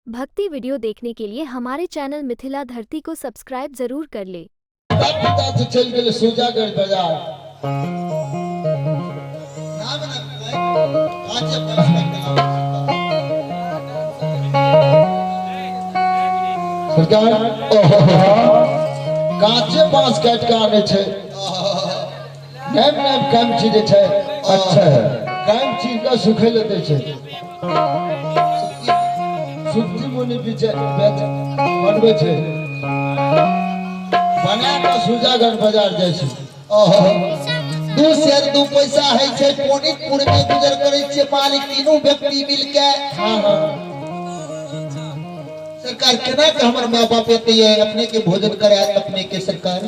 भक्ति वीडियो देखने के लिए हमारे चैनल मिथिला धरती को सब्सक्राइब जरूर कर ले। पिता से चल गेल सुजागढ़ बाजार नाम ना काचे पास सरकार काचे बांस काट के आने छे नेम काम चीज छे। अच्छा काम चीज का सुखेले दे छे सुक्ति मुनि पीछे बेच बनबे छे बना के सुजागढ़ बाजार जाय छै। दू शेर दू पैसा है छे कोनिकपुर में गुजर करे छे मालिक तीनों व्यक्ति मिलके। सरकार केना के हमर मां बाप एते अपने के भोजन करे अपने के सरकार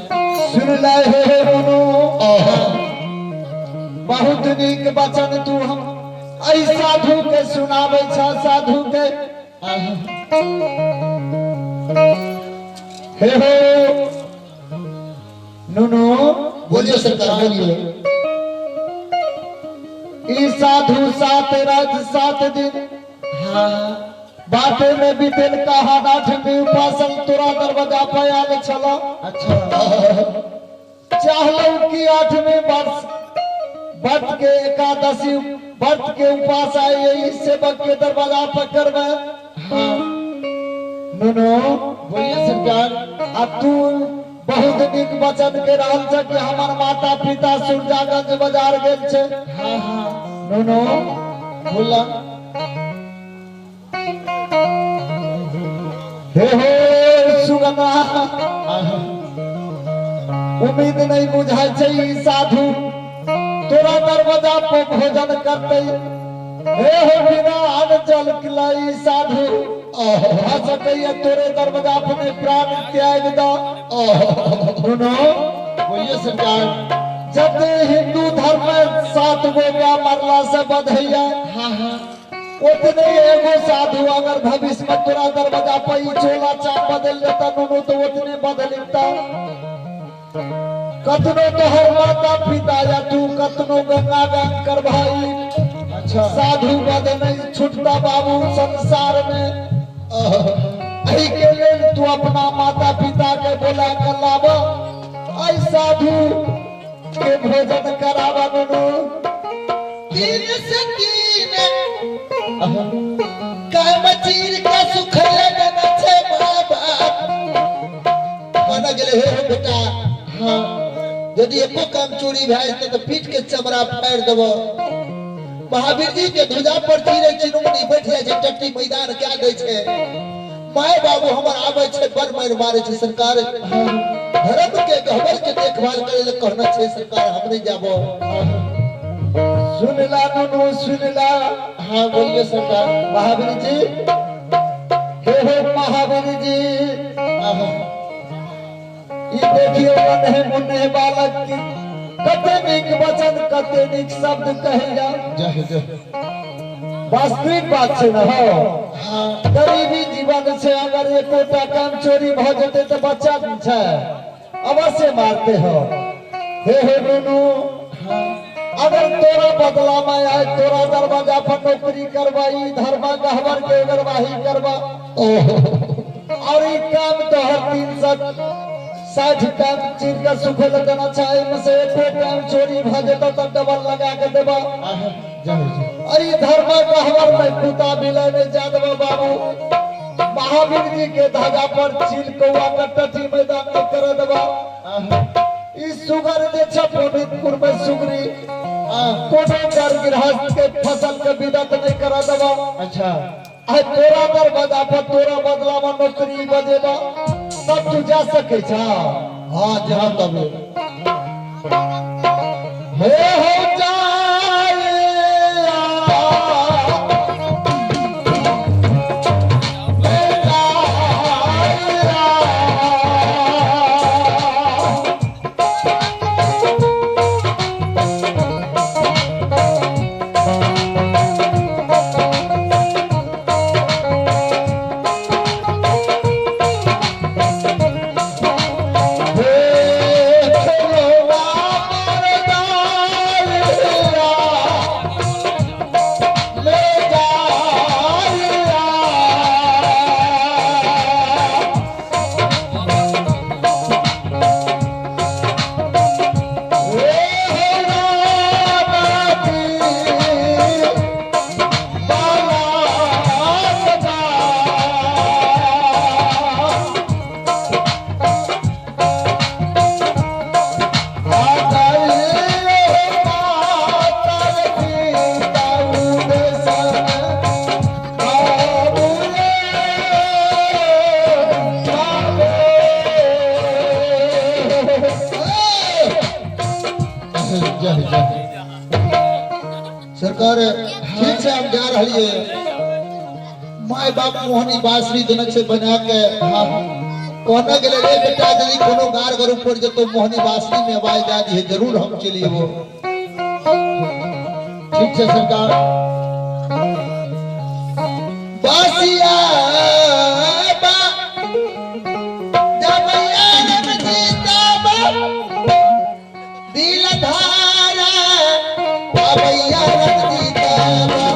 सुन लाए हे मनो बहुत नीक वचन तू हम ऐ साधु के सुनाबै छ साधु के हे हो नुनु बोलिए सरकार बोलिए। ई साधु सात रात 7 दिन बाटे में बीतेल कहा नाठ में उपासन तोरा दरवाजा पे आल छला। अच्छा चाहलो कि 8वें वर्ष व्रत के एकादशी व्रत के उपास आए सेवक के दरवाजा पर करबे। नुनो बोलिए सरकार। आ तू बहुत नीक वचन के रहल छ कि हमर माता पिता सुरजागंज बाजार गेल छे। नुनो बोला हे हो सुगना उम्मीद नहीं बुझाई छै ई साधु तोरा दरवाजा पर भोजन करते। हे हो बिना अन्न जल खिलाई साधु आ सकैया तोरे दरवाजा पर प्राण त्याग दो। सुनो बोलिए सरकार। जब हिंदू धर्म में 7 गो का मरला से बधैया उतने एगो साधु अगर भविष्य में तोरा दरवाजा पर ई चोला चाप बदल लेता नुनु तो उतने बदलता। कतनो तोहर माता पिता या तू कतनो गंगा गान कर भाई। अच्छा साधु बद नहीं छूटता बाबू संसार में। एही के लेल तू अपना माता पिता के बोला कर लावा ऐ साधु के भोजन करावा नुनु। तीन सकीन काम चीर का सुखले न छे बाबा माना गेले हे बेटा। हां यदि एको काम चोरी भए त पीठ के चमड़ा फाड़ देबो। महावीर जी के ध्वजा पर चीरे चिनुमनी बैठ जाय छै टट्टी मैदान क्या दै छै। माय बाबू हमर आबै छै बड़ मार मारे छै सरकार। धर्म के गहबर के देखभाल करे ले कहना छै सरकार हम नहीं जाबो। सुन ला नुनु सुन ला। हाँ बोलिए सरकार। महावीर जी हे हो महावीर जी ये देखियो मन मुन्ने बालक की कते नीक वचन कते नीक शब्द कहेगा। जय जय वास्तविक बात छै न हो। गरीबी जीवन से अगर एकोटा काम चोरी भ जेते तो बच्चा छै अवश्य मारते हो। हे नुनु अगर तोरा बदला में आए तोरा दरवाजा पर नौकरी करवाई धर्मा गहवर के गरवाही करवा और ई काम तो हर 360 काम चीर का सुखल देना चाहिए में से एको काम चोरी भ जेतो तो डबल लगा के देबा। अरे धर्मा गहवर में कुत्ता बिलाई में जादवा बाबू महावीर जी के धागा पर चील कौआ कटटी मैदान में कर देबा। ई सुगर जे छ पुनितपुर में सुगरी कोनो कर गृहस्थ के फसल के विदत नहीं करा देबा। अच्छा आ तोरा दरवाजा पर तोरा बदला में नौकरी बजेबा तब तू जा सके छ। हाँ जहाँ तब हे हो जाए सरकार ठीक से हम जा रही है माय बाप मोहनी बांसुरी दोनों से बना के कहना के लिए बेटा यदि कोनो गार घर ऊपर जो तो मोहनी बांसुरी में आवाज जा दी है जरूर हम चलिए वो ठीक से सरकार बासिया बा जमैया रम जीता बा दिल धारा बाबैया रम जीता बा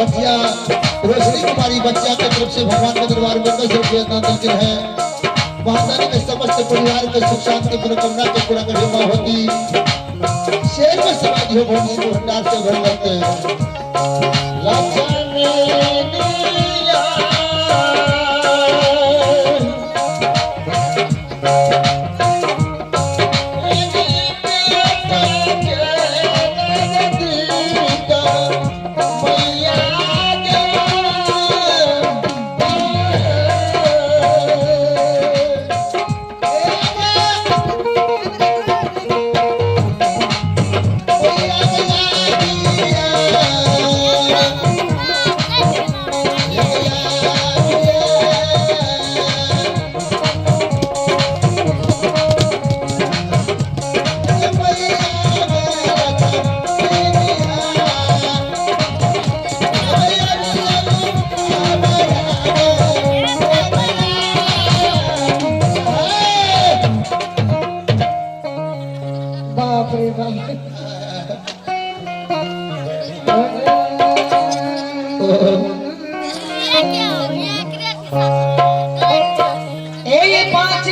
रोशनी कुमारी बच्चा के तरफ से भगवान के दरबार में 10 रुपये दान है। महादानी के समस्त परिवार के सुख शांति मनोकामना के पूरा करने होती शेर में समाधि हो भूमि को भंडार से भर करते हैं।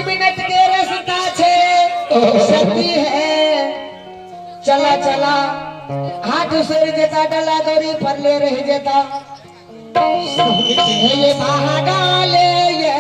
मिनट के रास्ता छे सती है चला चला हाथ सर जेता डला दौरी पर ले रह जेता ये भागा ले ये